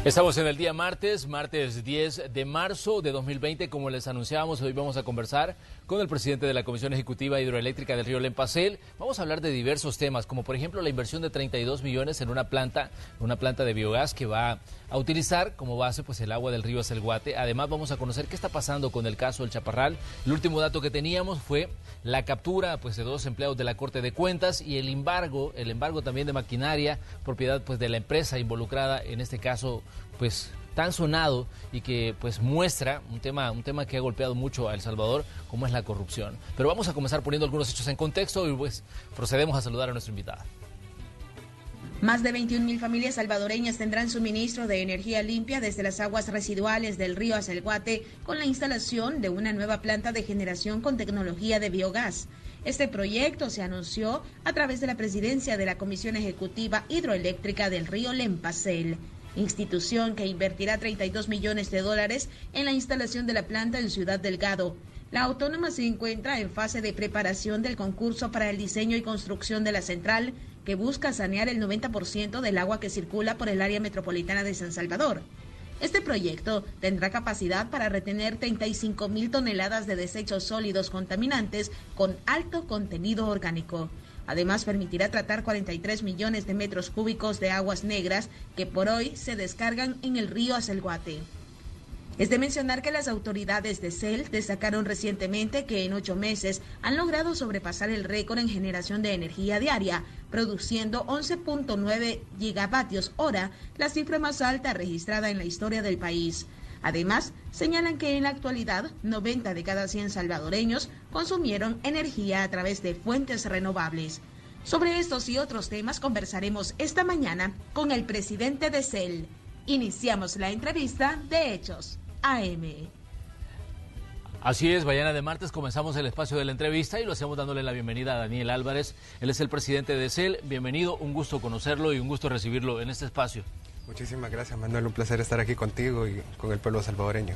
Estamos en el día martes 10 de marzo de 2020. Como les anunciábamos, hoy vamos a conversar con el presidente de la Comisión Ejecutiva Hidroeléctrica del Río Lempasel. Vamos a hablar de diversos temas, como por ejemplo la inversión de 32 millones en una planta de biogás que va a utilizar como base pues el agua del río Acelguate. Además vamos a conocer qué está pasando con el caso del Chaparral. El último dato que teníamos fue la captura pues de 2 empleados de la Corte de Cuentas y el embargo también de maquinaria, propiedad pues de la empresa involucrada en este caso pues tan sonado y que pues muestra un tema que ha golpeado mucho a El Salvador, como es la corrupción. Pero vamos a comenzar poniendo algunos hechos en contexto y pues procedemos a saludar a nuestra invitada. Más de 21.000 familias salvadoreñas tendrán suministro de energía limpia desde las aguas residuales del río Acelguate con la instalación de una nueva planta de generación con tecnología de biogás. Este proyecto se anunció a través de la presidencia de la Comisión Ejecutiva Hidroeléctrica del río Lempasel, institución que invertirá $32 millones en la instalación de la planta en Ciudad Delgado. La autónoma se encuentra en fase de preparación del concurso para el diseño y construcción de la central, que busca sanear el 90% del agua que circula por el área metropolitana de San Salvador. Este proyecto tendrá capacidad para retener 35.000 toneladas de desechos sólidos contaminantes con alto contenido orgánico. Además, permitirá tratar 43 millones de metros cúbicos de aguas negras que por hoy se descargan en el río Acelguate. Es de mencionar que las autoridades de CEL destacaron recientemente que en 8 meses han logrado sobrepasar el récord en generación de energía diaria, produciendo 11.9 gigavatios hora, la cifra más alta registrada en la historia del país. Además, señalan que en la actualidad 90 de cada 100 salvadoreños consumieron energía a través de fuentes renovables. Sobre estos y otros temas conversaremos esta mañana con el presidente de CEL. Iniciamos la entrevista de Hechos AM. Así es, mañana de martes comenzamos el espacio de la entrevista y lo hacemos dándole la bienvenida a Daniel Álvarez. Él es el presidente de CEL. Bienvenido, un gusto conocerlo y un gusto recibirlo en este espacio. Muchísimas gracias, Manuel. Un placer estar aquí contigo y con el pueblo salvadoreño.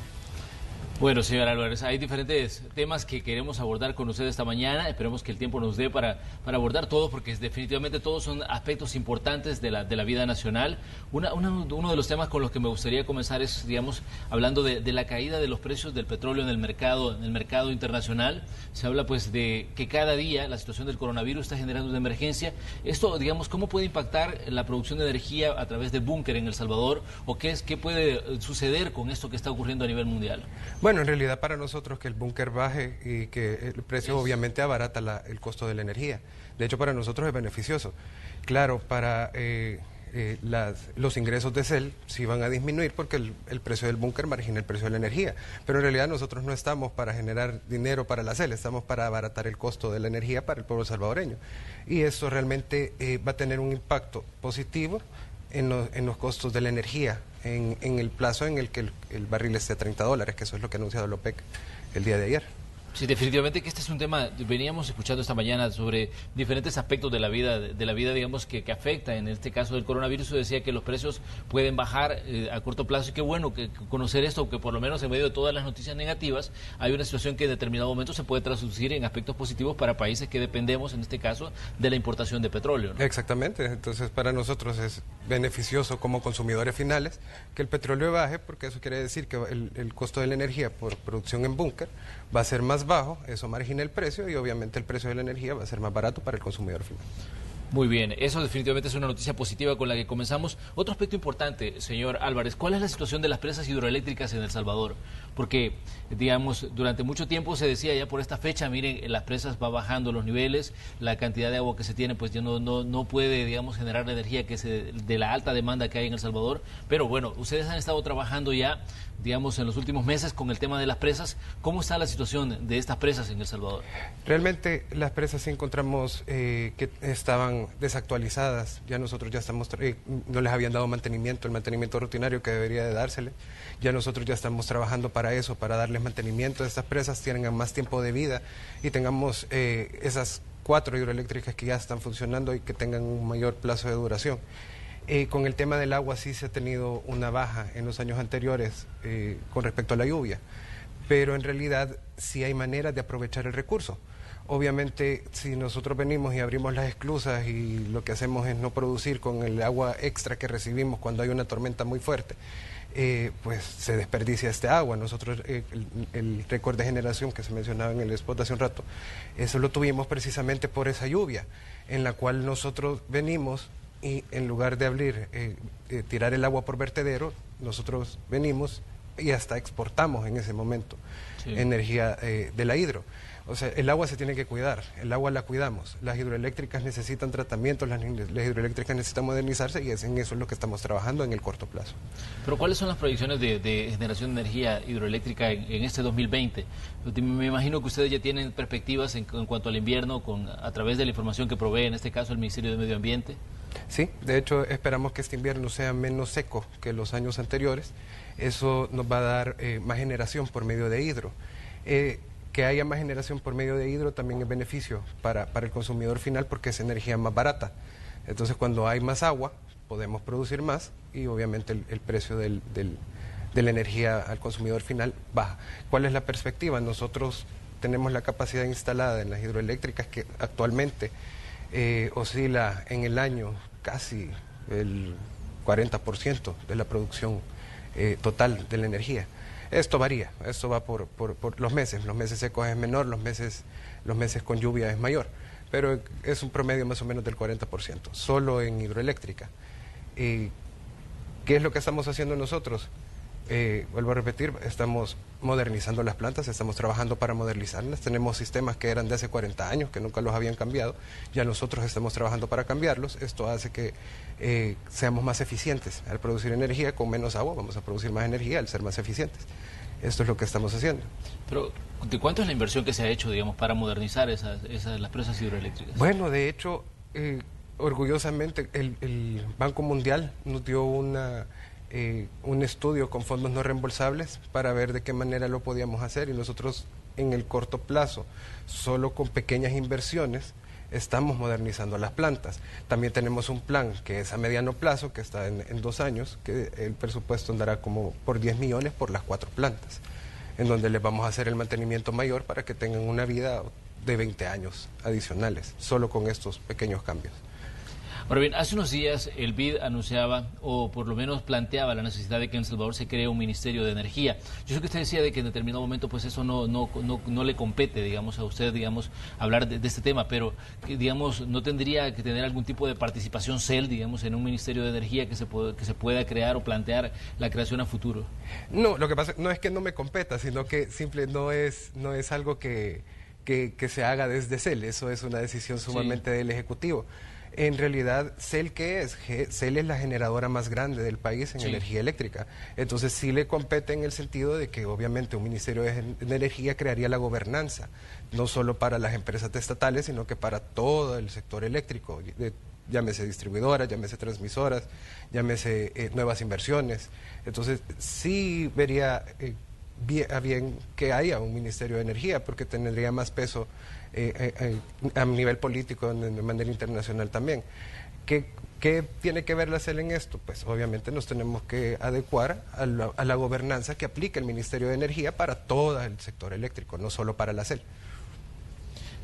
Bueno, señor Álvarez, hay diferentes temas que queremos abordar con usted esta mañana. Esperemos que el tiempo nos dé para abordar todo, porque definitivamente todos son aspectos importantes de la vida nacional. Uno de los temas con los que me gustaría comenzar es, digamos, hablando de la caída de los precios del petróleo en el mercado internacional. Se habla pues de que cada día la situación del coronavirus está generando una emergencia. Esto, digamos, ¿cómo puede impactar la producción de energía a través de búnker en El Salvador? ¿O qué puede suceder con esto que está ocurriendo a nivel mundial? Bueno, en realidad para nosotros que el búnker baje y que el precio obviamente abarata el costo de la energía. De hecho, para nosotros es beneficioso. Claro, para los ingresos de CEL sí van a disminuir porque el precio del búnker margina el precio de la energía. Pero en realidad nosotros no estamos para generar dinero para la CEL, estamos para abaratar el costo de la energía para el pueblo salvadoreño. Y eso realmente va a tener un impacto positivo en los costos de la energía, en el plazo en el que el barril esté a $30, que eso es lo que ha anunciado la OPEC el día de ayer. Sí, definitivamente que este es un tema, veníamos escuchando esta mañana sobre diferentes aspectos de la vida, digamos, que afecta, en este caso del coronavirus. Decía que los precios pueden bajar a corto plazo y qué bueno que conocer esto, que por lo menos en medio de todas las noticias negativas hay una situación que en determinado momento se puede traducir en aspectos positivos para países que dependemos, en este caso, de la importación de petróleo, ¿no? Exactamente, entonces para nosotros es beneficioso como consumidores finales que el petróleo baje, porque eso quiere decir que el costo de la energía por producción en búnker va a ser más bajo, eso margina el precio y obviamente el precio de la energía va a ser más barato para el consumidor final. Muy bien, eso definitivamente es una noticia positiva con la que comenzamos. Otro aspecto importante, señor Álvarez, ¿cuál es la situación de las presas hidroeléctricas en El Salvador? Porque, digamos, durante mucho tiempo se decía ya por esta fecha, miren, las presas va bajando los niveles, la cantidad de agua que se tiene pues ya no puede, digamos, generar la energía de la alta demanda que hay en El Salvador. Pero bueno, ustedes han estado trabajando ya, digamos, en los últimos meses con el tema de las presas. ¿Cómo está la situación de estas presas en El Salvador? Realmente las presas sí encontramos que estaban desactualizadas, ya nosotros ya estamos, no les habían dado mantenimiento, el mantenimiento rutinario que debería de dársele, ya nosotros ya estamos trabajando para eso, para darles mantenimiento a estas presas, tengan más tiempo de vida y tengamos esas 4 hidroeléctricas que ya están funcionando y que tengan un mayor plazo de duración. Con el tema del agua sí se ha tenido una baja en los años anteriores con respecto a la lluvia, pero en realidad sí hay maneras de aprovechar el recurso. Obviamente, si nosotros venimos y abrimos las esclusas y lo que hacemos es no producir con el agua extra que recibimos cuando hay una tormenta muy fuerte, pues se desperdicia este agua. Nosotros, el récord de generación que se mencionaba en el spot hace un rato, eso lo tuvimos precisamente por esa lluvia, en la cual nosotros venimos y en lugar de abrir, tirar el agua por vertedero, nosotros venimos y hasta exportamos en ese momento energía de la hidro. O sea, el agua se tiene que cuidar, el agua la cuidamos. Las hidroeléctricas necesitan tratamientos, las hidroeléctricas necesitan modernizarse y en eso es lo que estamos trabajando en el corto plazo. Pero ¿cuáles son las proyecciones de generación de energía hidroeléctrica en este 2020? Me imagino que ustedes ya tienen perspectivas en cuanto al invierno a través de la información que provee, en este caso, el Ministerio de Medio Ambiente. Sí, de hecho esperamos que este invierno sea menos seco que los años anteriores. Eso nos va a dar más generación por medio de hidro. Que haya más generación por medio de hidro también es beneficio para el consumidor final porque es energía más barata. Entonces, cuando hay más agua, podemos producir más y obviamente el precio de la energía al consumidor final baja. ¿Cuál es la perspectiva? Nosotros tenemos la capacidad instalada en las hidroeléctricas que actualmente oscila en el año casi el 40% de la producción total de la energía. Esto varía, esto va por los meses secos es menor, los meses con lluvia es mayor, pero es un promedio más o menos del 40%, solo en hidroeléctrica. ¿Qué es lo que estamos haciendo nosotros? Vuelvo a repetir, estamos modernizando las plantas, estamos trabajando para modernizarlas, tenemos sistemas que eran de hace 40 años, que nunca los habían cambiado, ya nosotros estamos trabajando para cambiarlos, esto hace que seamos más eficientes al producir energía, con menos agua vamos a producir más energía al ser más eficientes. Esto es lo que estamos haciendo. Pero, ¿de cuánto es la inversión que se ha hecho, digamos, para modernizar las presas hidroeléctricas? Bueno, de hecho, orgullosamente, el Banco Mundial nos dio un estudio con fondos no reembolsables para ver de qué manera lo podíamos hacer y nosotros en el corto plazo, solo con pequeñas inversiones, estamos modernizando las plantas. También tenemos un plan que es a mediano plazo, que está en 2 años, que el presupuesto andará como por 10 millones por las 4 plantas, en donde les vamos a hacer el mantenimiento mayor para que tengan una vida de 20 años adicionales, solo con estos pequeños cambios. Ahora bien, hace unos días el BID anunciaba, o por lo menos planteaba la necesidad de que en El Salvador se cree un Ministerio de Energía. Yo sé que usted decía de que en determinado momento pues eso no le compete, digamos, a usted, digamos, hablar de este tema, pero, digamos, no tendría que tener algún tipo de participación CEL, digamos, en un Ministerio de Energía que se pueda crear o plantear la creación a futuro. No, lo que pasa no es que no me competa, sino que no es algo que se haga desde CEL, eso es una decisión sumamente del Ejecutivo. En realidad, CEL, ¿qué es? CEL es la generadora más grande del país en energía eléctrica. Entonces, sí le compete en el sentido de que, obviamente, un Ministerio de Energía crearía la gobernanza, no solo para las empresas estatales, sino que para todo el sector eléctrico, llámese distribuidoras, llámese transmisoras, llámese nuevas inversiones. Entonces, sí vería bien que haya un Ministerio de Energía, porque tendría más peso a nivel político de manera internacional también. ¿Qué tiene que ver la CEL en esto? Pues obviamente nos tenemos que adecuar a la gobernanza que aplica el Ministerio de Energía para todo el sector eléctrico, no solo para la CEL.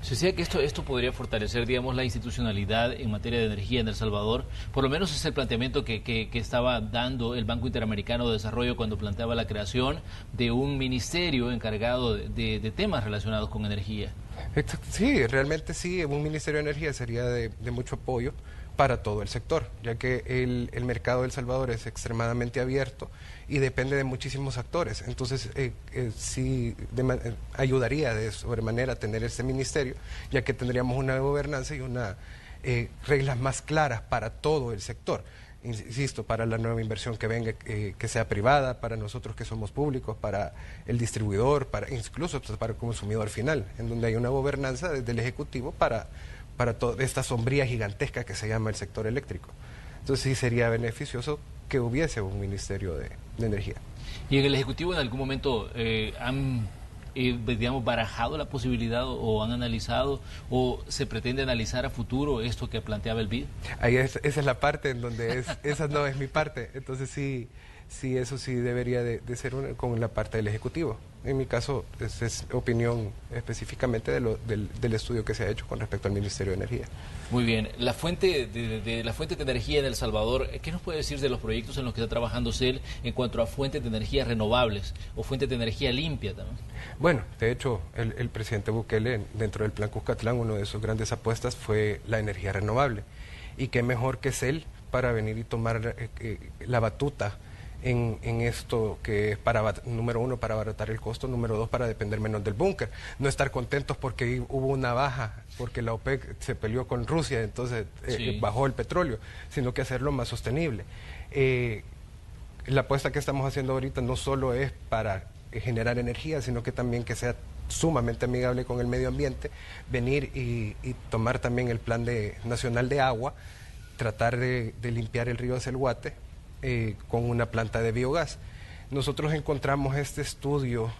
Se decía que esto podría fortalecer, digamos, la institucionalidad en materia de energía en El Salvador. Por lo menos es el planteamiento que estaba dando el Banco Interamericano de Desarrollo cuando planteaba la creación de un ministerio encargado de temas relacionados con energía. Sí, realmente sí, un Ministerio de Energía sería de mucho apoyo para todo el sector, ya que el mercado de El Salvador es extremadamente abierto y depende de muchísimos actores. Entonces, sí ayudaría de sobremanera a tener este ministerio, ya que tendríamos una gobernanza y reglas más claras para todo el sector. Insisto, para la nueva inversión que venga, que sea privada, para nosotros que somos públicos, para el distribuidor, incluso para el consumidor final, en donde hay una gobernanza desde el Ejecutivo para toda esta sombría gigantesca que se llama el sector eléctrico. Entonces sí sería beneficioso que hubiese un Ministerio de Energía. ¿Y en el Ejecutivo en algún momento han, digamos, barajado la posibilidad o han analizado o se pretende analizar a futuro esto que planteaba el BID? Esa es la parte en donde esa no es mi parte. Entonces sí sí, eso sí debería de ser con la parte del Ejecutivo. En mi caso, es opinión específicamente del estudio que se ha hecho con respecto al Ministerio de Energía. Muy bien. La fuente de energía en El Salvador, ¿qué nos puede decir de los proyectos en los que está trabajando CEL en cuanto a fuentes de energía renovables o fuentes de energía limpia también? Bueno, de hecho, el presidente Bukele, dentro del Plan Cuscatlán, una de sus grandes apuestas fue la energía renovable. Y qué mejor que CEL para venir y tomar la batuta en esto que es número uno, para abaratar el costo, número dos, para depender menos del búnker. No estar contentos porque hubo una baja, porque la OPEC se peleó con Rusia, entonces bajó el petróleo, sino que hacerlo más sostenible. La apuesta que estamos haciendo ahorita no solo es para generar energía, sino que también que sea sumamente amigable con el medio ambiente, venir y tomar también el Plan Nacional de Agua, tratar de limpiar el río Acelguate con una planta de biogás. Nosotros encontramos este estudio,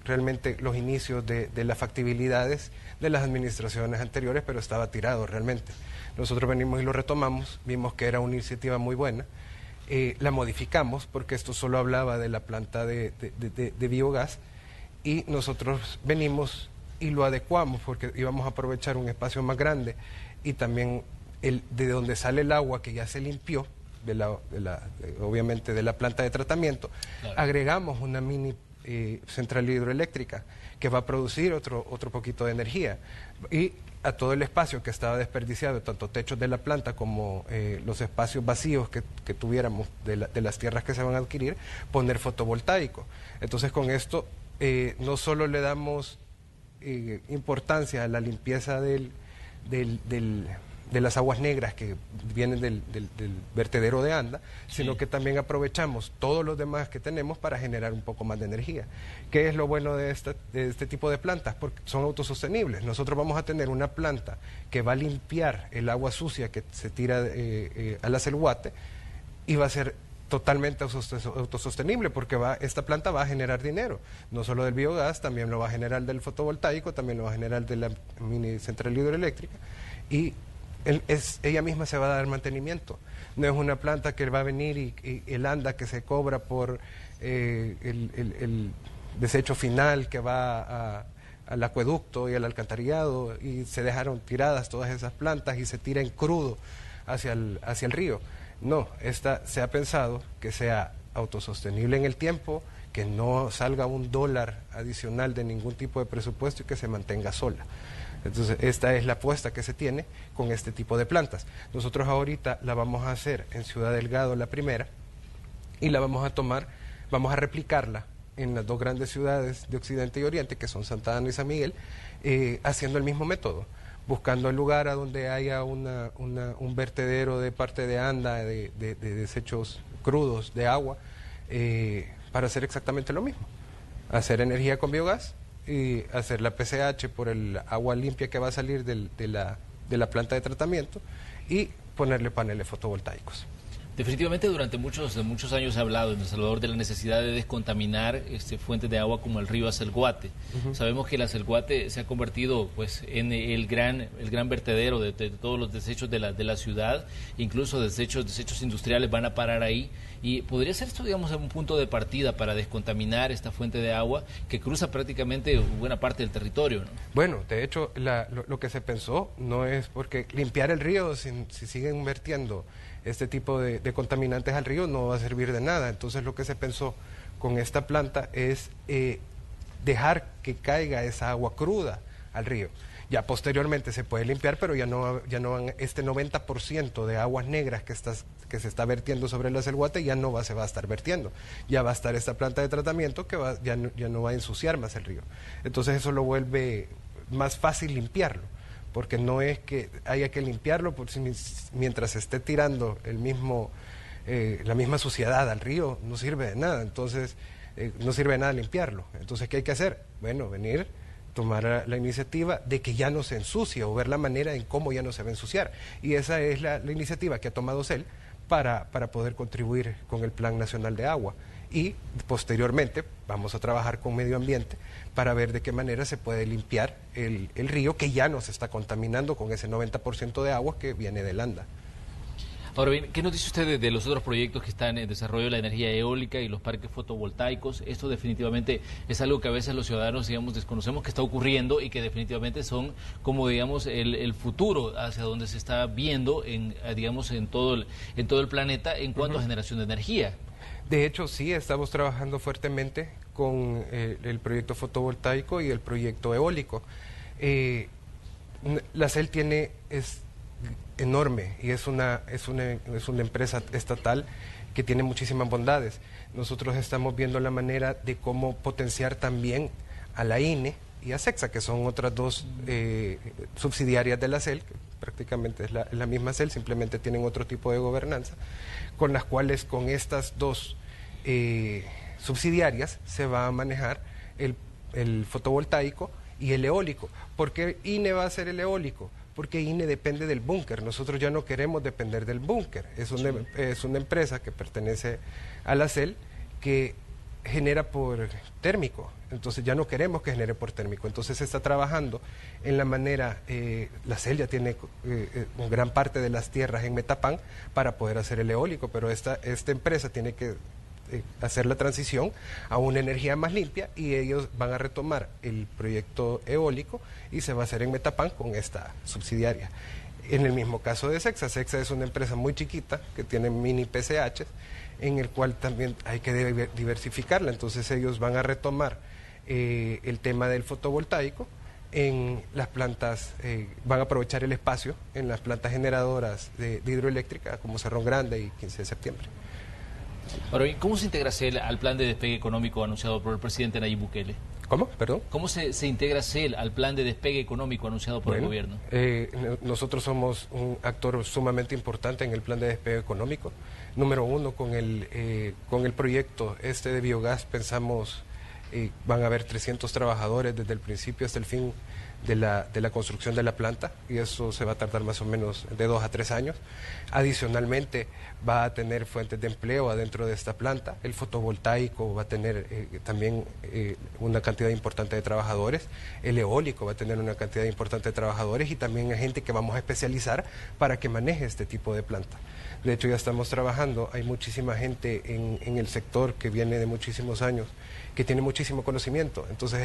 realmente los inicios de las factibilidades de las administraciones anteriores, pero estaba tirado realmente. Nosotros venimos y lo retomamos, vimos que era una iniciativa muy buena, la modificamos porque esto solo hablaba de la planta de biogás, y nosotros venimos y lo adecuamos porque íbamos a aprovechar un espacio más grande y también de donde sale el agua que ya se limpió, obviamente de la planta de tratamiento, claro. Agregamos una mini central hidroeléctrica que va a producir otro poquito de energía, y a todo el espacio que estaba desperdiciado, tanto techos de la planta como los espacios vacíos que tuviéramos de las tierras que se van a adquirir, poner fotovoltaico. Entonces con esto no solo le damos importancia a la limpieza de las aguas negras que vienen del vertedero de Anda, sino que también aprovechamos todos los demás que tenemos para generar un poco más de energía. ¿Qué es lo bueno de este tipo de plantas? Porque son autosostenibles. Nosotros vamos a tener una planta que va a limpiar el agua sucia que se tira al Acelguate, y va a ser totalmente autosostenible, porque esta planta va a generar dinero, no solo del biogás, también lo va a generar del fotovoltaico, también lo va a generar de la mini central hidroeléctrica, y ella misma se va a dar mantenimiento. No es una planta que va a venir y el ANDA que se cobra por el desecho final que va al acueducto y al alcantarillado, y se dejaron tiradas todas esas plantas y se tira en crudo hacia el río. No, esta se ha pensado que sea autosostenible en el tiempo, que no salga $1 adicional de ningún tipo de presupuesto y que se mantenga sola. Entonces, esta es la apuesta que se tiene con este tipo de plantas. Nosotros ahorita la vamos a hacer en Ciudad Delgado, la primera, y la vamos a replicarla en las dos grandes ciudades de Occidente y Oriente, que son Santa Ana y San Miguel, haciendo el mismo método, buscando el lugar a donde haya un vertedero de parte de Anda, de desechos crudos de agua, para hacer exactamente lo mismo, hacer energía con biogás y hacer la PCH por el agua limpia que va a salir de la planta de tratamiento, y ponerle paneles fotovoltaicos. Definitivamente durante muchos años se ha hablado en El Salvador de la necesidad de descontaminar fuentes de agua como el río Acelguate. Sabemos que el Acelguate se ha convertido pues en el gran vertedero de todos los desechos de la ciudad, incluso desechos industriales van a parar ahí, y podría ser esto, digamos, un punto de partida para descontaminar esta fuente de agua que cruza prácticamente buena parte del territorio, ¿no? Bueno, de hecho lo que se pensó no es porque limpiar el río, si siguen vertiendo este tipo de contaminantes al río, no va a servir de nada. Entonces lo que se pensó con esta planta es dejar que caiga esa agua cruda al río. Ya posteriormente se puede limpiar, pero ya no van, este 90% de aguas negras que se está vertiendo sobre el Acelguate ya no se va a estar vertiendo. Ya va a estar esta planta de tratamiento que ya no va a ensuciar más el río. Entonces eso lo vuelve más fácil limpiarlo, porque no es que haya que limpiarlo mientras se esté tirando la misma suciedad al río, no sirve de nada. Entonces no sirve de nada limpiarlo. Entonces, ¿qué hay que hacer? Bueno, tomar la iniciativa de que ya no se ensucie, o ver la manera en cómo ya no se va a ensuciar. Y esa es la iniciativa que ha tomado CEL para poder contribuir con el Plan Nacional de Agua. Y posteriormente vamos a trabajar con medio ambiente para ver de qué manera se puede limpiar el río, que ya no se está contaminando con ese 90% de agua que viene del ANDA. Ahora bien, ¿qué nos dice usted de los otros proyectos que están en desarrollo de la energía eólica y los parques fotovoltaicos? Esto definitivamente es algo que a veces los ciudadanos, digamos, desconocemos que está ocurriendo y que definitivamente son como, digamos, el futuro hacia donde se está viendo, digamos, en todo el planeta en cuanto a generación de energía. De hecho, sí, estamos trabajando fuertemente con el proyecto fotovoltaico y el proyecto eólico. La CEL es enorme y es una empresa estatal que tiene muchísimas bondades. Nosotros estamos viendo la manera de cómo potenciar también a la INE y a SECSA, que son otras dos subsidiarias de la CEL, que prácticamente es la misma CEL, simplemente tienen otro tipo de gobernanza, con las cuales con estas dos subsidiarias se va a manejar el fotovoltaico y el eólico. ¿Por qué INE va a ser el eólico? Porque INE depende del búnker. Nosotros ya no queremos depender del búnker. Es una empresa que pertenece a la CEL que genera por térmico. Entonces ya no queremos que genere por térmico. Entonces se está trabajando en la manera, la CEL ya tiene gran parte de las tierras en Metapán para poder hacer el eólico, pero esta empresa tiene que hacer la transición a una energía más limpia y ellos van a retomar el proyecto eólico y se va a hacer en Metapán con esta subsidiaria. En el mismo caso de SECSA, SECSA es una empresa muy chiquita que tiene mini PCHs en el cual también hay que diversificarla, entonces ellos van a retomar el tema del fotovoltaico en las plantas, van a aprovechar el espacio en las plantas generadoras de hidroeléctrica como Cerrón Grande y 15 de septiembre. Ahora bien, ¿cómo se integra CEL al plan de despegue económico anunciado por el presidente Nayib Bukele? ¿Cómo? Perdón. ¿Cómo se integra CEL al plan de despegue económico anunciado por el gobierno? Nosotros somos un actor sumamente importante en el plan de despegue económico. Número uno, con el proyecto de biogás pensamos, van a haber 300 trabajadores desde el principio hasta el fin de la construcción de la planta, y eso se va a tardar más o menos de 2 a 3 años. Adicionalmente va a tener fuentes de empleo adentro de esta planta. El fotovoltaico va a tener también una cantidad importante de trabajadores. El eólico va a tener una cantidad importante de trabajadores y también hay gente que vamos a especializar para que maneje este tipo de planta. De hecho, ya estamos trabajando, hay muchísima gente en el sector que viene de muchísimos años, que tiene muchísimo conocimiento. Entonces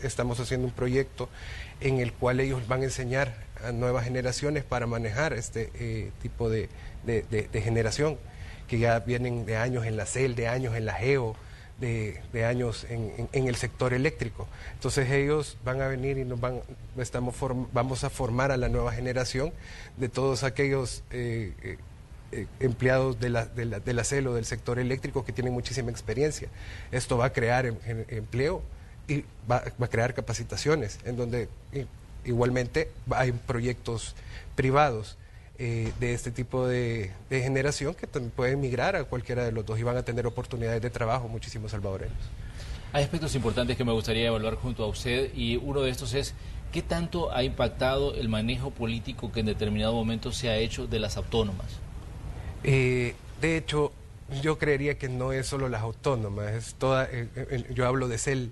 estamos haciendo un proyecto en el cual ellos van a enseñar a nuevas generaciones para manejar este tipo de generación, que ya vienen de años en la CEL, de años en la GEO, de años en el sector eléctrico. Entonces ellos van a venir y vamos a formar a la nueva generación de todos aquellos empleados de la CEL o del sector eléctrico que tienen muchísima experiencia. Esto va a crear empleo y va a crear capacitaciones, en donde igualmente hay proyectos privados de este tipo de generación que también pueden migrar a cualquiera de los dos y van a tener oportunidades de trabajo muchísimos salvadoreños. Hay aspectos importantes que me gustaría evaluar junto a usted y uno de estos es ¿qué tanto ha impactado el manejo político que en determinado momento se ha hecho de las autónomas? De hecho, yo creería que no es solo las autónomas, es toda, yo hablo de CEL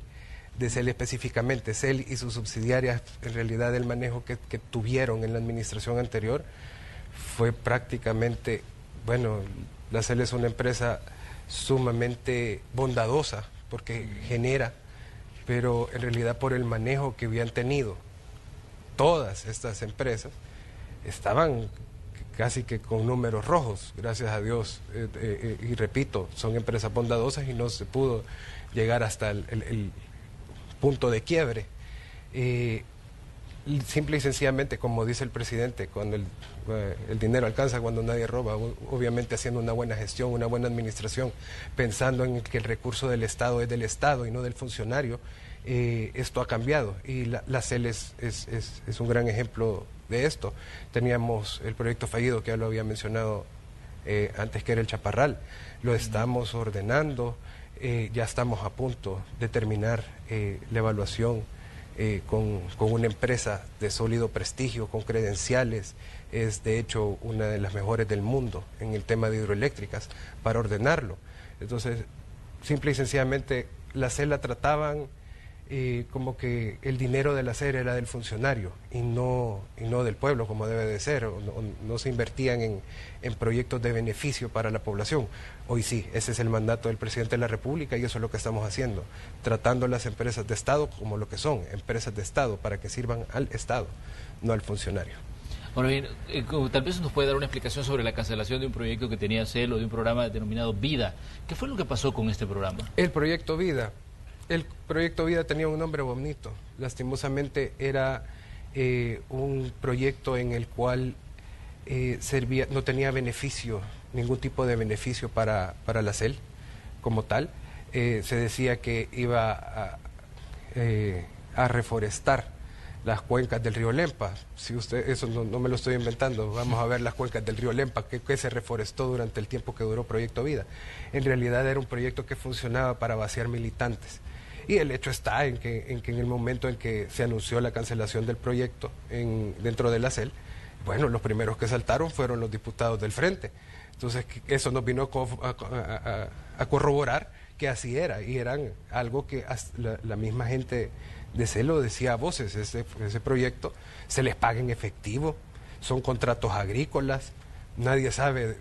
específicamente, CEL y sus subsidiarias, en realidad el manejo que tuvieron en la administración anterior fue prácticamente, bueno, la CEL es una empresa sumamente bondadosa porque genera, pero en realidad por el manejo que habían tenido todas estas empresas, estaban casi que con números rojos, gracias a Dios, y repito, son empresas bondadosas y no se pudo llegar hasta el punto de quiebre. Simple y sencillamente, como dice el presidente, cuando el dinero alcanza cuando nadie roba, obviamente haciendo una buena gestión, una buena administración, pensando en que el recurso del Estado es del Estado y no del funcionario, esto ha cambiado y la CEL es un gran ejemplo de esto. Teníamos el proyecto fallido que ya lo había mencionado antes, que era el Chaparral, lo estamos ordenando, ya estamos a punto de terminar la evaluación con una empresa de sólido prestigio, con credenciales, es de hecho una de las mejores del mundo en el tema de hidroeléctricas, para ordenarlo. Entonces, simple y sencillamente, la CEL la trataban como que el dinero del ACER era del funcionario y no del pueblo como debe de ser, o no se invertían en proyectos de beneficio para la población. Hoy sí, ese es el mandato del presidente de la República y eso es lo que estamos haciendo, tratando las empresas de Estado como lo que son, empresas de Estado, para que sirvan al Estado, no al funcionario. Ahora bien, tal vez nos puede dar una explicación sobre la cancelación de un proyecto que tenía CEL o de un programa denominado Vida. ¿Qué fue lo que pasó con este programa? El proyecto Vida tenía un nombre bonito. Lastimosamente era un proyecto en el cual no tenía beneficio, ningún tipo de beneficio para la CEL como tal. Se decía que iba a reforestar las cuencas del río Lempa. Si usted, eso no me lo estoy inventando, vamos a ver las cuencas del río Lempa, que se reforestó durante el tiempo que duró Proyecto Vida. En realidad era un proyecto que funcionaba para vaciar militantes. Y el hecho está en que en el momento en que se anunció la cancelación del proyecto dentro de la CEL, bueno, los primeros que saltaron fueron los diputados del Frente. Entonces eso nos vino a corroborar que así era, y eran algo que la misma gente de CEL lo decía a voces. Ese proyecto se les paga en efectivo, son contratos agrícolas, nadie sabe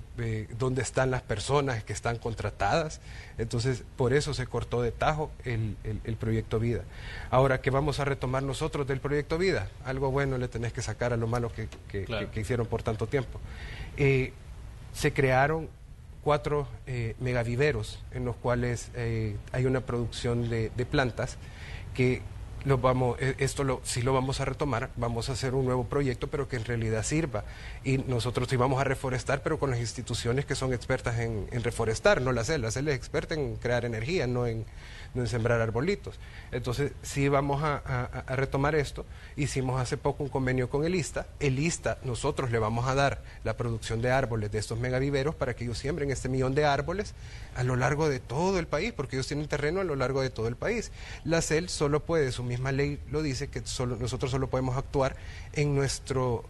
dónde están las personas que están contratadas. Entonces por eso se cortó de tajo el proyecto Vida. Ahora, ¿qué vamos a retomar nosotros del proyecto Vida? Algo bueno le tenés que sacar a lo malo que hicieron por tanto tiempo. Se crearon 4 megaviveros en los cuales hay una producción de plantas que si lo vamos a retomar, vamos a hacer un nuevo proyecto, pero que en realidad sirva. Y nosotros sí vamos a reforestar, pero con las instituciones que son expertas en reforestar, no la CEL. La CEL es experta en crear energía, no en sembrar arbolitos. Entonces, sí vamos a retomar esto. Hicimos hace poco un convenio con el ISTA. El ISTA, nosotros le vamos a dar la producción de árboles de estos megaviveros para que ellos siembren 1 millón de árboles a lo largo de todo el país, porque ellos tienen terreno a lo largo de todo el país. La CEL solo puede, su misma ley lo dice, que nosotros solo podemos actuar en nuestro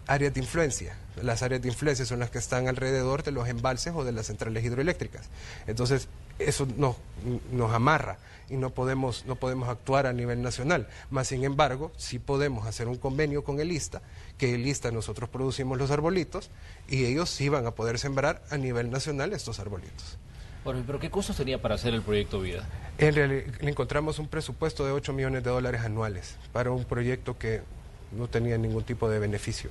áreas de influencia. Las áreas de influencia son las que están alrededor de los embalses o de las centrales hidroeléctricas. Entonces, eso nos amarra y no podemos actuar a nivel nacional. Más sin embargo, sí podemos hacer un convenio con el ISTA, que el ISTA nosotros producimos los arbolitos y ellos sí van a poder sembrar a nivel nacional estos arbolitos. Bueno, pero ¿qué costos tenía para hacer el proyecto Vida? En realidad, le encontramos un presupuesto de $8 millones anuales para un proyecto que no tenía ningún tipo de beneficio.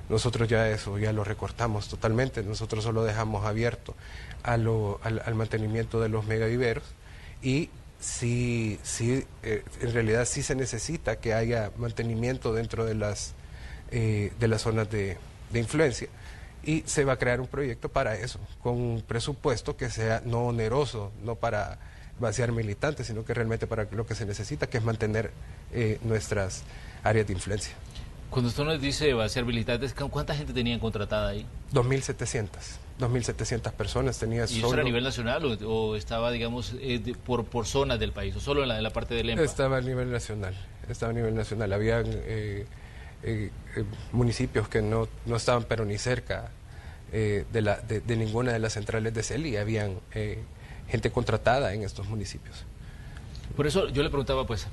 Nosotros ya lo recortamos totalmente, nosotros solo dejamos abierto al mantenimiento de los megaviveros, y sí, en realidad sí se necesita que haya mantenimiento dentro de las zonas de influencia, y se va a crear un proyecto para eso, con un presupuesto que sea no oneroso, no para vaciar militantes, sino que realmente para lo que se necesita, que es mantener nuestras áreas de influencia. Cuando usted nos dice vaciar militantes, ¿cuánta gente tenían contratada ahí? 2.700 personas tenía. ¿Y eso era a nivel nacional o estaba, digamos, por zonas del país, o solo en la parte del EMPA? Estaba a nivel nacional, Habían municipios que no estaban pero ni cerca de ninguna de las centrales de CEL, y habían gente contratada en estos municipios. Por eso yo le preguntaba, pues,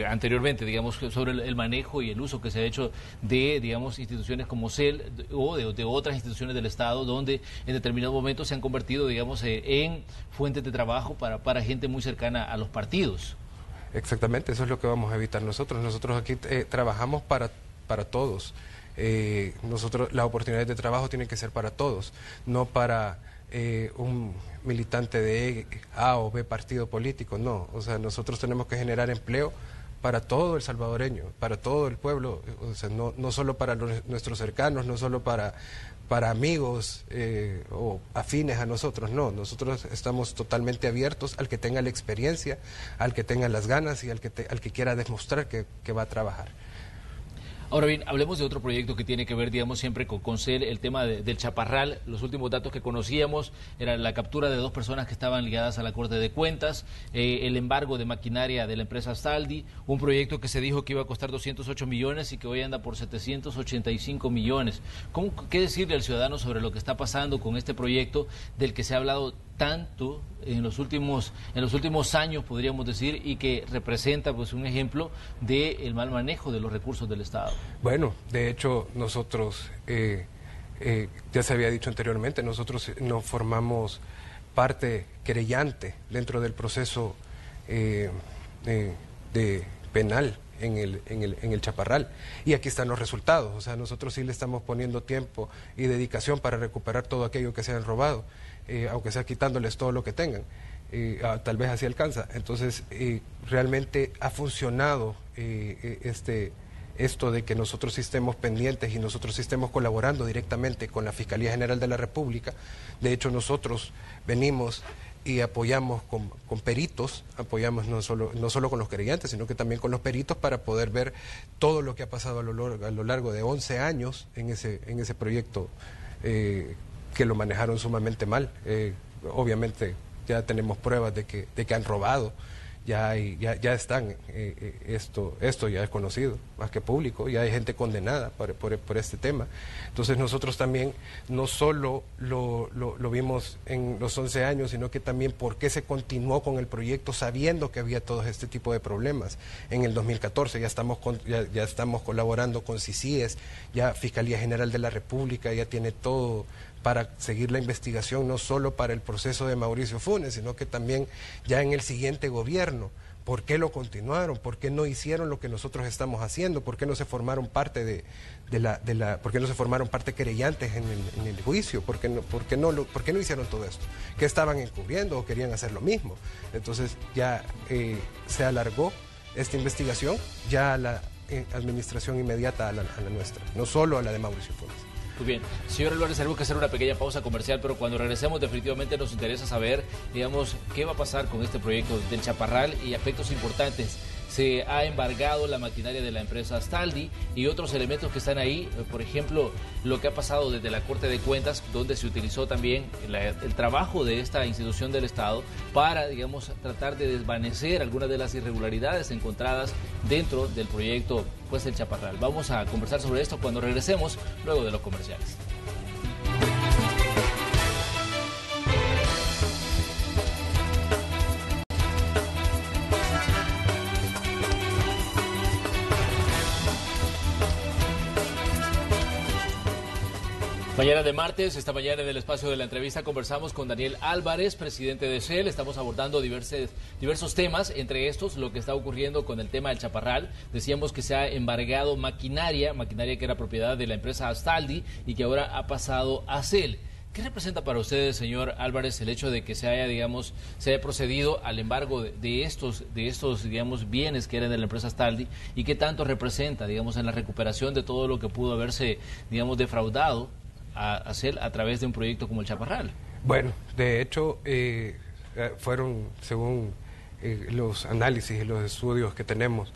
anteriormente, digamos, sobre el manejo y el uso que se ha hecho de, digamos, instituciones como CEL o de otras instituciones del Estado, donde en determinados momentos se han convertido, digamos, en fuentes de trabajo para gente muy cercana a los partidos. Exactamente, eso es lo que vamos a evitar nosotros. Nosotros aquí trabajamos para todos. Las oportunidades de trabajo tienen que ser para todos, no para un militante de A o B partido político, no. O sea, nosotros tenemos que generar empleo para todo el salvadoreño, para todo el pueblo, o sea, no solo para nuestros cercanos, no solo para amigos o afines a nosotros, no. Nosotros estamos totalmente abiertos al que tenga la experiencia, al que tenga las ganas y al que quiera demostrar que va a trabajar. Ahora bien, hablemos de otro proyecto que tiene que ver, digamos, siempre con CEL, el tema del Chaparral. Los últimos datos que conocíamos era la captura de 2 personas que estaban ligadas a la Corte de Cuentas, el embargo de maquinaria de la empresa Saldi, un proyecto que se dijo que iba a costar 208 millones y que hoy anda por 785 millones. ¿Qué decirle al ciudadano sobre lo que está pasando con este proyecto del que se ha hablado tanto en los últimos años, podríamos decir, y que representa pues un ejemplo del mal manejo de los recursos del Estado? Bueno, de hecho nosotros, ya se había dicho anteriormente, nosotros nos formamos parte querellante dentro del proceso de penal en el Chaparral, y aquí están los resultados. O sea, nosotros sí le estamos poniendo tiempo y dedicación para recuperar todo aquello que se han robado, aunque sea quitándoles todo lo que tengan, tal vez así alcanza. Entonces realmente ha funcionado esto de que nosotros estemos pendientes y nosotros estemos colaborando directamente con la Fiscalía General de la República. De hecho, nosotros venimos y apoyamos con peritos, apoyamos no solo con los querellantes, sino que también con los peritos para poder ver todo lo que ha pasado a lo largo de 11 años en ese proyecto, que lo manejaron sumamente mal. Obviamente ya tenemos pruebas de que han robado. Ya están, esto ya es conocido, más que público, ya hay gente condenada por este tema. Entonces nosotros también no solo lo vimos en los 11 años, sino que también por qué se continuó con el proyecto sabiendo que había todo este tipo de problemas. En el 2014 ya estamos colaborando con CICIES, ya Fiscalía General de la República ya tiene todo para seguir la investigación, no solo para el proceso de Mauricio Funes, sino que también ya en el siguiente gobierno. ¿Por qué lo continuaron? ¿Por qué no hicieron lo que nosotros estamos haciendo? ¿Por qué no se formaron parte ¿por qué no se formaron parte querellantes en el juicio? ¿Por qué no hicieron todo esto? ¿Qué estaban encubriendo o querían hacer lo mismo? Entonces ya se alargó esta investigación ya a la administración inmediata a la nuestra, no solo a la de Mauricio Funes. Muy bien. Señor Álvarez, tenemos que hacer una pequeña pausa comercial, pero cuando regresemos definitivamente nos interesa saber, digamos, qué va a pasar con este proyecto del Chaparral y aspectos importantes. Se ha embargado la maquinaria de la empresa Astaldi y otros elementos que están ahí, por ejemplo, lo que ha pasado desde la Corte de Cuentas, donde se utilizó también el trabajo de esta institución del Estado para, digamos, tratar de desvanecer algunas de las irregularidades encontradas dentro del proyecto pues, del Chaparral. Vamos a conversar sobre esto cuando regresemos, luego de los comerciales. Mañana de martes, esta mañana en el espacio de la entrevista conversamos con Daniel Álvarez, presidente de CEL. Estamos abordando diversos temas, entre estos lo que está ocurriendo con el tema del Chaparral. Decíamos que se ha embargado maquinaria que era propiedad de la empresa Astaldi y que ahora ha pasado a CEL. ¿Qué representa para ustedes, señor Álvarez, el hecho de que se haya procedido al embargo de estos, digamos, bienes que eran de la empresa Astaldi y qué tanto representa, digamos, en la recuperación de todo lo que pudo haberse, digamos, defraudado a hacer a través de un proyecto como el Chaparral? Bueno, de hecho, fueron, según los análisis y los estudios que tenemos,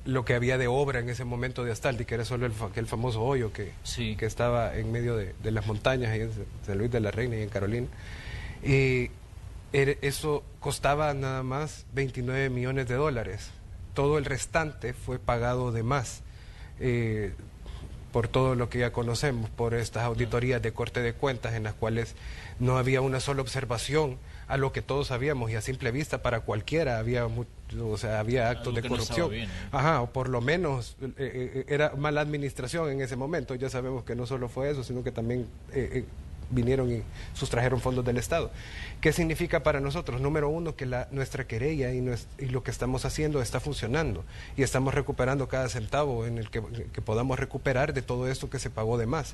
lo que había de obra en ese momento de Astaldi, que era solo el famoso hoyo que estaba en medio de las montañas, ahí en San Luis de la Reina y en Carolina. Eso costaba nada más $29 millones. Todo el restante fue pagado de más. Por todo lo que ya conocemos, por estas auditorías de Corte de Cuentas en las cuales no había una sola observación a lo que todos sabíamos y a simple vista para cualquiera había actos de corrupción. O por lo menos era mala administración en ese momento. Ya sabemos que no solo fue eso, sino que también vinieron y sustrajeron fondos del Estado. ¿Qué significa para nosotros? Número uno, que nuestra querella y lo que estamos haciendo está funcionando y estamos recuperando cada centavo en el que podamos recuperar de todo esto que se pagó de más.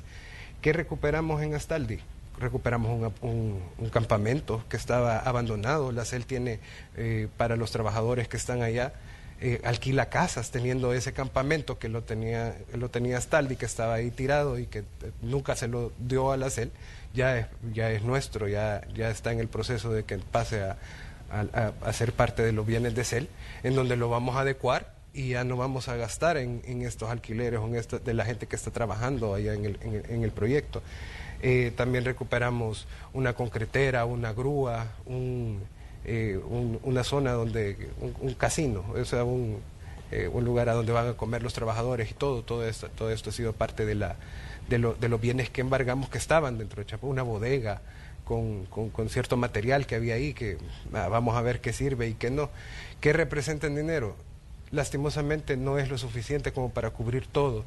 ¿Qué recuperamos en Astaldi? Recuperamos un campamento que estaba abandonado. La CEL tiene, para los trabajadores que están allá, alquila casas teniendo ese campamento que lo tenía Astaldi, que estaba ahí tirado y que nunca se lo dio a la CEL. Ya es nuestro, ya está en el proceso de que pase a ser parte de los bienes de CEL, en donde lo vamos a adecuar y ya no vamos a gastar en estos alquileres de la gente que está trabajando allá en el proyecto. También recuperamos una concretera, una grúa, una zona donde un casino, o sea, un lugar a donde van a comer los trabajadores y todo esto ha sido parte de los bienes que embargamos que estaban dentro de Chapo, una bodega con cierto material que había ahí, que vamos a ver qué sirve y qué no. ¿Qué representa en dinero? Lastimosamente no es lo suficiente como para cubrir todo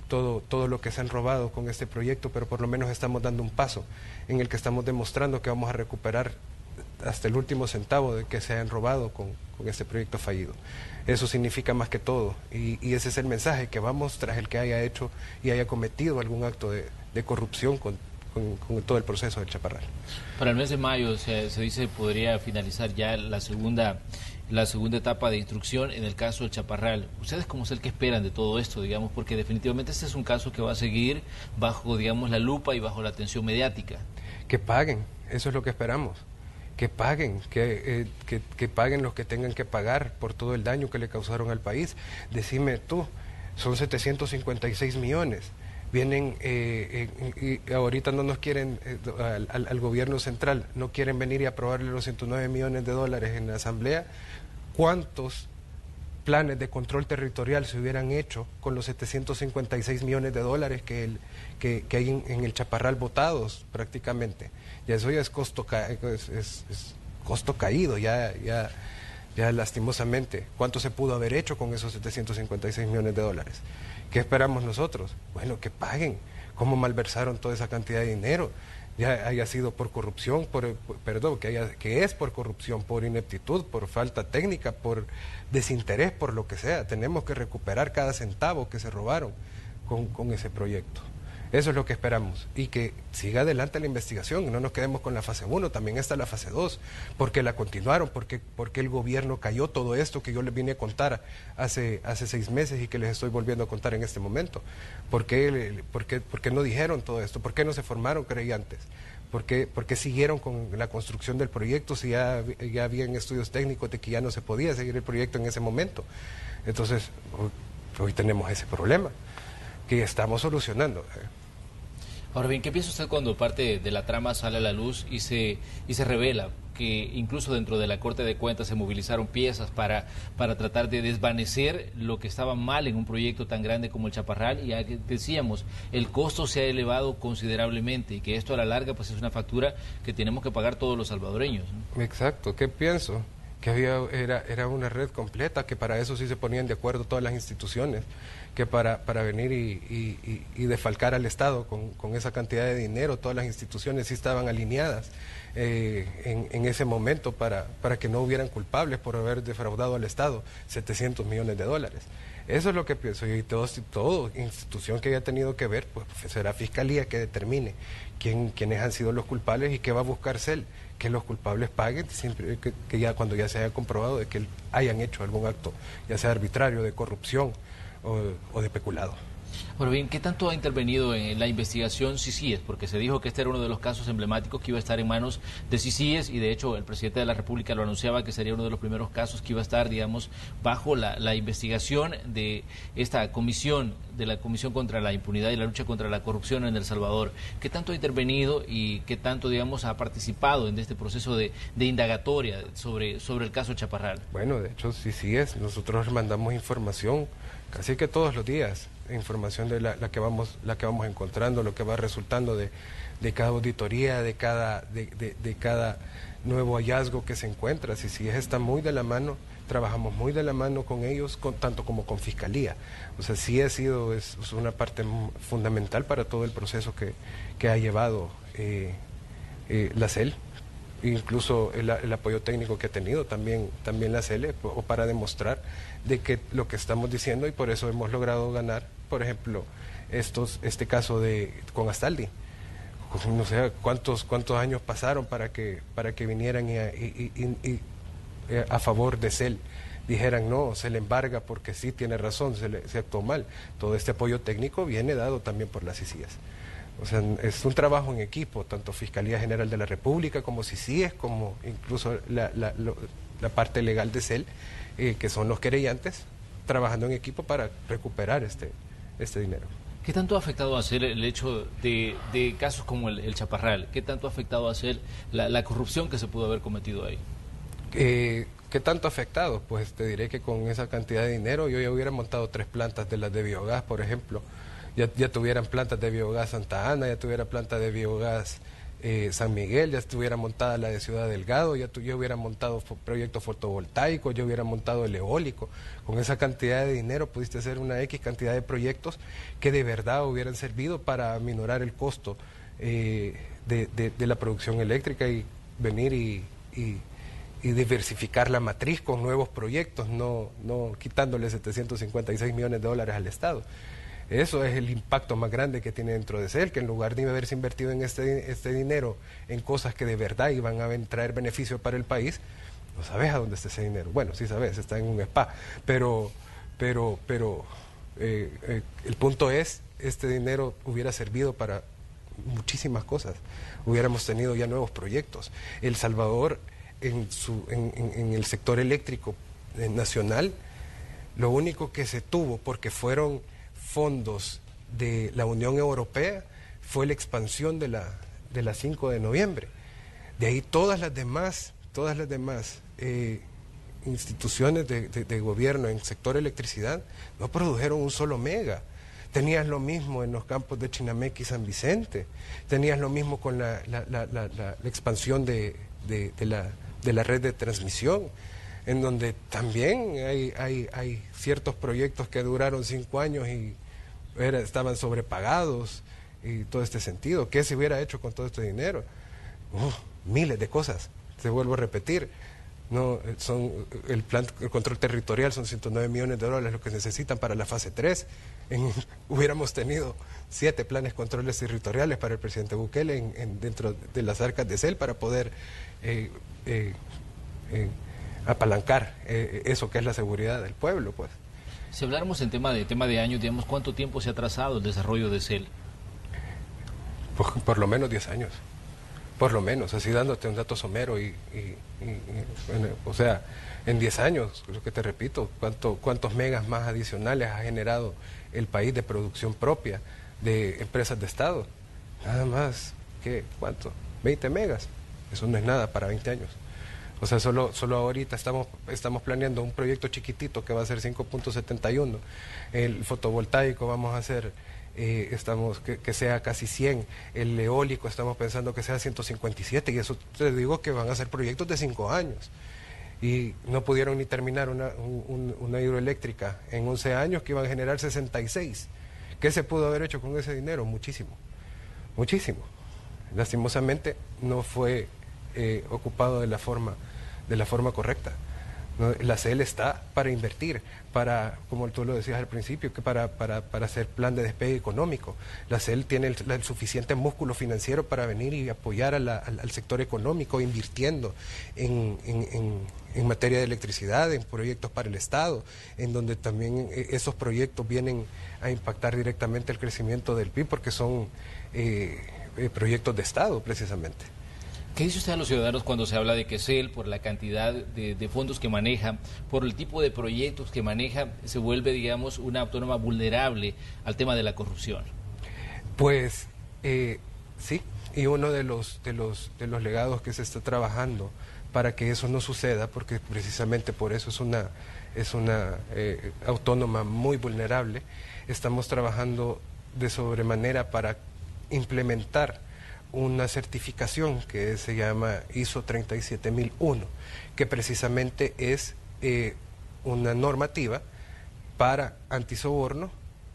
lo que se han robado con este proyecto, pero por lo menos estamos dando un paso en el que estamos demostrando que vamos a recuperar hasta el último centavo de que se hayan robado con este proyecto fallido. Eso significa más que todo, y ese es el mensaje, que vamos tras el que haya hecho y haya cometido algún acto de corrupción con todo el proceso del Chaparral. Para el mes de mayo se dice podría finalizar ya la segunda etapa de instrucción en el caso del Chaparral. ¿Ustedes cómo es el que esperan de todo esto, digamos? Porque definitivamente este es un caso que va a seguir bajo, digamos, la lupa y bajo la atención mediática. Que paguen, eso es lo que esperamos. Que paguen, que paguen los que tengan que pagar por todo el daño que le causaron al país. Decime tú, son 756 millones. Vienen y ahorita no nos quieren, al gobierno central, no quieren venir y aprobarle los 109 millones de dólares en la asamblea. ¿Cuántos planes de control territorial se hubieran hecho con los 756 millones de dólares que hay en el Chaparral votados prácticamente? Ya eso ya es costo caído, ya lastimosamente. ¿Cuánto se pudo haber hecho con esos 756 millones de dólares? ¿Qué esperamos nosotros? Bueno, que paguen. ¿Cómo malversaron toda esa cantidad de dinero? Ya haya sido por corrupción, que es por corrupción, por ineptitud, por falta técnica, por desinterés, por lo que sea. Tenemos que recuperar cada centavo que se robaron con ese proyecto. Eso es lo que esperamos, y que siga adelante la investigación, y no nos quedemos con la fase 1, también está la fase 2, porque la continuaron, porque el gobierno cayó todo esto que yo les vine a contar hace 6 meses y que les estoy volviendo a contar en este momento. ¿Por qué no dijeron todo esto? ¿Por qué no se formaron creyentes? ¿Por qué siguieron con la construcción del proyecto si ya habían estudios técnicos de que ya no se podía seguir el proyecto en ese momento? Entonces, hoy tenemos ese problema que estamos solucionando. Ahora bien, ¿qué piensa usted cuando parte de la trama sale a la luz y se revela que incluso dentro de la Corte de Cuentas se movilizaron piezas para tratar de desvanecer lo que estaba mal en un proyecto tan grande como el Chaparral? Y ya que decíamos, el costo se ha elevado considerablemente y que esto a la larga pues es una factura que tenemos que pagar todos los salvadoreños, ¿no? Exacto, ¿qué pienso? Que era una red completa, que para eso sí se ponían de acuerdo todas las instituciones, que para venir y defalcar al Estado con esa cantidad de dinero, todas las instituciones sí estaban alineadas en ese momento para que no hubieran culpables por haber defraudado al Estado 700 millones de dólares. Eso es lo que pienso, y todo institución que haya tenido que ver, pues será Fiscalía que determine quiénes han sido los culpables y qué va a buscar CEL, que los culpables paguen siempre que ya cuando ya se haya comprobado de que hayan hecho algún acto, ya sea arbitrario, de corrupción o de peculado. Bueno, bien, ¿qué tanto ha intervenido en la investigación CICIES? Porque se dijo que este era uno de los casos emblemáticos que iba a estar en manos de CICIES, y de hecho el presidente de la República lo anunciaba, que sería uno de los primeros casos que iba a estar, digamos, bajo la investigación de esta comisión, de la Comisión contra la Impunidad y la Lucha contra la Corrupción en El Salvador. ¿Qué tanto ha intervenido y qué tanto, digamos, ha participado en este proceso de indagatoria sobre el caso Chaparral? Bueno, de hecho CICIES, nosotros mandamos información casi que todos los días, información de la que vamos encontrando, lo que va resultando de cada auditoría, de cada nuevo hallazgo que se encuentra. CICIES está muy de la mano, trabajamos muy de la mano con ellos, tanto como con Fiscalía. O sea, sí es una parte fundamental para todo el proceso que ha llevado la CEL, incluso el apoyo técnico que ha tenido también la CEL, o para demostrar de que lo que estamos diciendo, y por eso hemos logrado ganar, por ejemplo, este caso con Astaldi. No sé cuántos años pasaron para que vinieran y a favor de CEL dijeran no, se le embarga porque sí tiene razón, se actuó mal. Todo este apoyo técnico viene dado también por las CICIES. O sea, es un trabajo en equipo, tanto Fiscalía General de la República como CICIES, como incluso la parte legal de CEL, que son los querellantes, trabajando en equipo para recuperar este dinero. ¿Qué tanto ha afectado a CEL el hecho de casos como el Chaparral? ¿Qué tanto ha afectado a CEL la corrupción que se pudo haber cometido ahí? ¿Qué tanto ha afectado? Pues te diré que con esa cantidad de dinero yo ya hubiera montado 3 plantas de las de biogás, por ejemplo. Ya tuvieran plantas de biogás Santa Ana, ya tuviera plantas de biogás San Miguel, ya estuviera montada la de Ciudad Delgado, ya hubiera montado proyectos fotovoltaicos, yo hubiera montado el eólico. Con esa cantidad de dinero pudiste hacer una X cantidad de proyectos que de verdad hubieran servido para minorar el costo de la producción eléctrica y venir y diversificar la matriz con nuevos proyectos, no quitándole 756 millones de dólares al Estado. Eso es el impacto más grande que tiene dentro de CEL, que en lugar de haberse invertido en este dinero en cosas que de verdad iban a traer beneficio para el país, no sabes a dónde está ese dinero. Bueno, sí sabes, está en un spa, pero el punto es, este dinero hubiera servido para muchísimas cosas. Hubiéramos tenido ya nuevos proyectos. El Salvador, en el sector eléctrico nacional, lo único que se tuvo, porque fueron fondos de la Unión Europea, fue la expansión de la 5 de noviembre. De ahí todas las demás instituciones de gobierno en sector electricidad no produjeron un solo mega. Tenías lo mismo en los campos de Chinameque y San Vicente, tenías lo mismo con la expansión de la red de transmisión, en donde también hay ciertos proyectos que duraron 5 años y estaban sobrepagados y todo este sentido. ¿Qué se hubiera hecho con todo este dinero? Miles de cosas, te vuelvo a repetir. No, el control territorial son 109 millones de dólares lo que necesitan para la fase 3. Hubiéramos tenido 7 planes controles territoriales para el presidente Bukele dentro de las arcas de CEL para poder apalancar eso que es la seguridad del pueblo, pues. Si habláramos en tema de años, digamos, ¿cuánto tiempo se ha trazado el desarrollo de CEL? Por lo menos 10 años. Por lo menos, así dándote un dato somero o sea, en 10 años, lo que te repito, ¿cuántos megas más adicionales ha generado el país de producción propia de empresas de Estado? Nada más, ¿cuánto? 20 megas. Eso no es nada para 20 años. O sea, solo ahorita estamos planeando un proyecto chiquitito que va a ser 5.71. El fotovoltaico vamos a hacer, que sea casi 100. El eólico estamos pensando que sea 157. Y eso te digo que van a ser proyectos de 5 años. Y no pudieron ni terminar una hidroeléctrica en 11 años que iban a generar 66. ¿Qué se pudo haber hecho con ese dinero? Muchísimo. Muchísimo. Lastimosamente no fue ocupado de la forma correcta. ¿No? La CEL está para invertir, como tú lo decías al principio, que para hacer plan de despegue económico. La CEL tiene el suficiente músculo financiero para venir y apoyar al sector económico, invirtiendo en materia de electricidad, en proyectos para el Estado, en donde también esos proyectos vienen a impactar directamente el crecimiento del PIB, porque son proyectos de Estado, precisamente. ¿Qué dice usted a los ciudadanos cuando se habla de que CEL, por la cantidad de fondos que maneja, por el tipo de proyectos que maneja, se vuelve, digamos, una autónoma vulnerable al tema de la corrupción? Pues sí, y uno de los legados que se está trabajando para que eso no suceda, porque precisamente por eso es una autónoma muy vulnerable, estamos trabajando de sobremanera para implementar una certificación que se llama ISO 37001, que precisamente es una normativa para antisoborno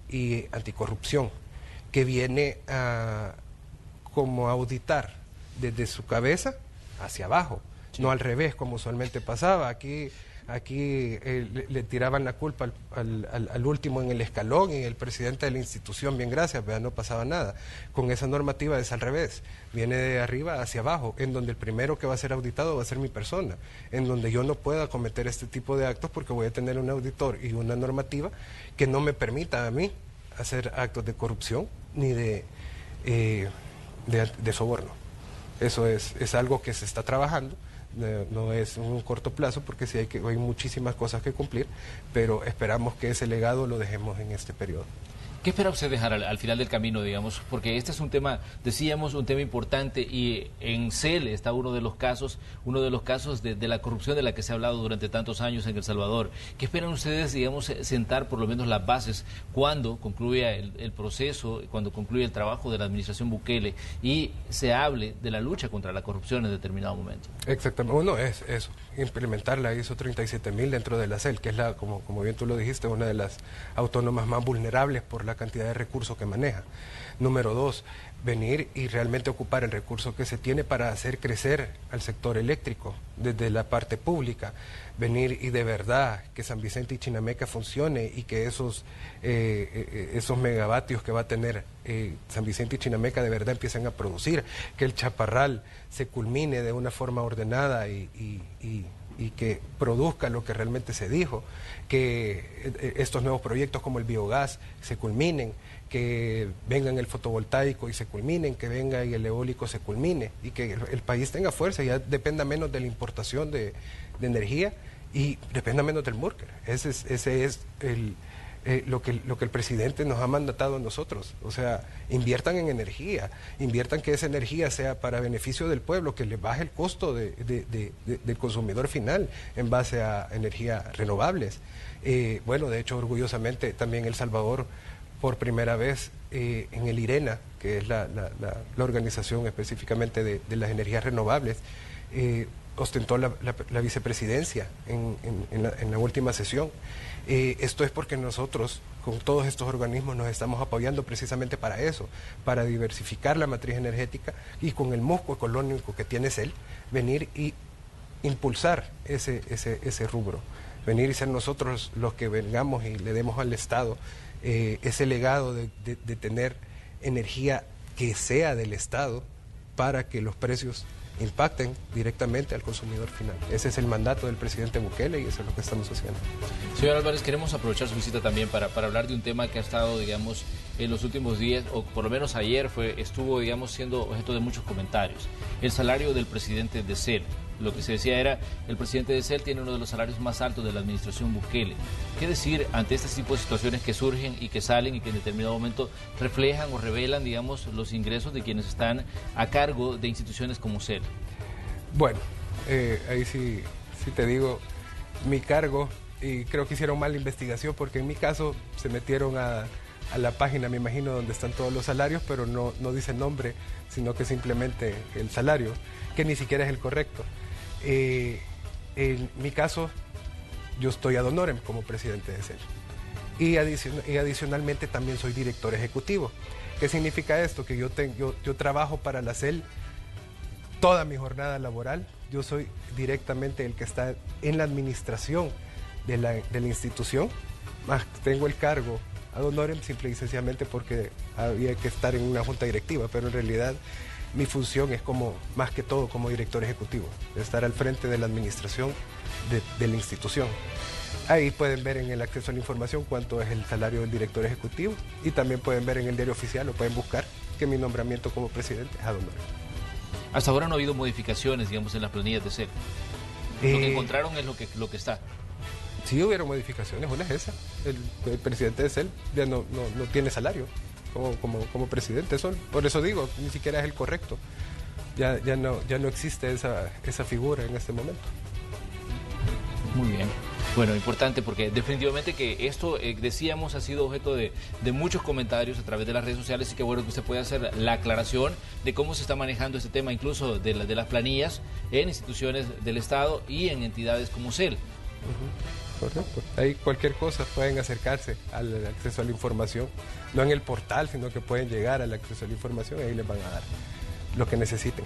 y anticorrupción, que viene a como auditar desde su cabeza hacia abajo, sí. No al revés como usualmente pasaba. Aquí le tiraban la culpa al último en el escalón y el presidente de la institución, bien gracias, no pasaba nada. Con esa normativa es al revés, viene de arriba hacia abajo, en donde el primero que va a ser auditado va a ser mi persona, en donde yo no pueda cometer este tipo de actos porque voy a tener un auditor y una normativa que no me permita a mí hacer actos de corrupción ni de soborno. Eso es algo que se está trabajando. No es un corto plazo porque sí hay muchísimas cosas que cumplir, pero esperamos que ese legado lo dejemos en este periodo. ¿Qué espera usted dejar al final del camino, digamos? Porque este es un tema, decíamos, un tema importante y en CEL está uno de los casos de la corrupción de la que se ha hablado durante tantos años en El Salvador. ¿Qué esperan ustedes, digamos, sentar por lo menos las bases cuando concluya el proceso, cuando concluya el trabajo de la administración Bukele y se hable de la lucha contra la corrupción en determinado momento? Exactamente. Uno es eso, implementar la ISO 37000 dentro de la CEL, que es como bien tú lo dijiste, una de las autónomas más vulnerables por la cantidad de recursos que maneja. Número 2, venir y realmente ocupar el recurso que se tiene para hacer crecer al sector eléctrico desde la parte pública, venir y de verdad que San Vicente y Chinameca funcione y que esos megavatios que va a tener San Vicente y Chinameca de verdad empiecen a producir, que el Chaparral se culmine de una forma ordenada y que produzca lo que realmente se dijo, que estos nuevos proyectos como el biogás se culminen, que vengan el fotovoltaico y se culminen, que venga y el eólico se culmine y que el país tenga fuerza y ya dependa menos de la importación de energía y dependa menos del Murker. Ese es lo que el presidente nos ha mandatado a nosotros. O sea, inviertan en energía, inviertan que esa energía sea para beneficio del pueblo, que le baje el costo del consumidor final en base a energías renovables. Bueno, de hecho, orgullosamente también El Salvador, por primera vez en el IRENA, que es la organización específicamente de las energías renovables, ostentó la vicepresidencia en la última sesión. Esto es porque nosotros, con todos estos organismos, nos estamos apoyando precisamente para eso, para diversificar la matriz energética y con el músculo económico que tiene CEL, venir y impulsar ese rubro, venir y ser nosotros los que vengamos y le demos al Estado ese legado de tener energía que sea del Estado para que los precios impacten directamente al consumidor final. Ese es el mandato del presidente Bukele y eso es lo que estamos haciendo. Señor Álvarez, queremos aprovechar su visita también para hablar de un tema que ha estado, digamos, en los últimos días, o por lo menos ayer estuvo, digamos, siendo objeto de muchos comentarios. El salario del presidente de CEL. Lo que se decía era, el presidente de CEL tiene uno de los salarios más altos de la administración Bukele. ¿Qué decir ante este tipo de situaciones que surgen y que salen y que en determinado momento reflejan o revelan, digamos, los ingresos de quienes están a cargo de instituciones como CEL? Bueno, ahí sí te digo, mi cargo, y creo que hicieron mal la investigación porque en mi caso se metieron a la página, me imagino, donde están todos los salarios, pero no dice nombre, sino que simplemente el salario, que ni siquiera es el correcto. En mi caso, yo estoy ad honorem como presidente de CEL y adicionalmente también soy director ejecutivo. ¿Qué significa esto? Que yo trabajo para la CEL toda mi jornada laboral. Yo soy directamente el que está en la administración de la institución, más tengo el cargo ad honorem simple y sencillamente porque había que estar en una junta directiva, pero en realidad mi función es más que todo como director ejecutivo, estar al frente de la administración de la institución. Ahí pueden ver en el acceso a la información cuánto es el salario del director ejecutivo y también pueden ver en el diario oficial o pueden buscar que mi nombramiento como presidente es ad honorem. Hasta ahora no ha habido modificaciones, digamos, en las planillas de CEL. Lo que encontraron es lo que está. Sí hubieron modificaciones, una es esa. El presidente de CEL ya no tiene salario como presidente. Por eso digo, ni siquiera es el correcto. Ya no existe esa figura en este momento. Muy bien. Bueno, importante porque definitivamente que esto, decíamos, ha sido objeto de muchos comentarios a través de las redes sociales y que bueno que usted puede hacer la aclaración de cómo se está manejando este tema, incluso de las planillas en instituciones del Estado y en entidades como CEL. Correcto. Ahí cualquier cosa pueden acercarse al acceso a la información, no en el portal, sino que pueden llegar al acceso a la información y ahí les van a dar lo que necesiten.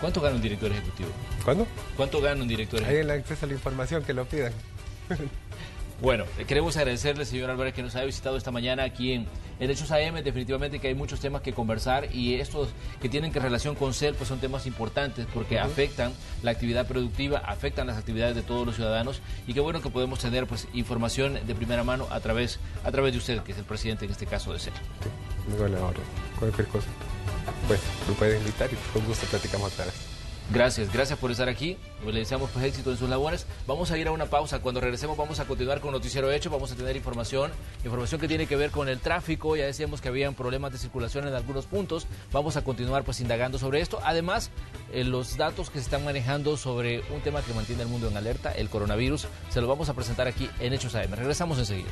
¿Cuánto gana un director ejecutivo? ¿Cuándo? ¿Cuánto gana un director ejecutivo? Ahí en el acceso a la información, que lo pidan. Bueno, queremos agradecerle, señor Álvarez, que nos haya visitado esta mañana aquí en Hechos AM. Definitivamente que hay muchos temas que conversar y estos que tienen relación con CEL pues son temas importantes porque afectan la actividad productiva, afectan las actividades de todos los ciudadanos y qué bueno que podemos tener pues información de primera mano a través de usted, que es el presidente en este caso de CEL. Sí, muy buena hora. Cualquier cosa, pues lo pueden invitar y con gusto platicamos otra vez. Gracias por estar aquí. Le deseamos pues éxito en sus labores. Vamos a ir a una pausa. Cuando regresemos vamos a continuar con Noticiero Hecho. Vamos a tener información que tiene que ver con el tráfico. Ya decíamos que habían problemas de circulación en algunos puntos. Vamos a continuar pues indagando sobre esto. Además, los datos que se están manejando sobre un tema que mantiene el mundo en alerta, el coronavirus, se los vamos a presentar aquí en Hechos AM. Regresamos enseguida.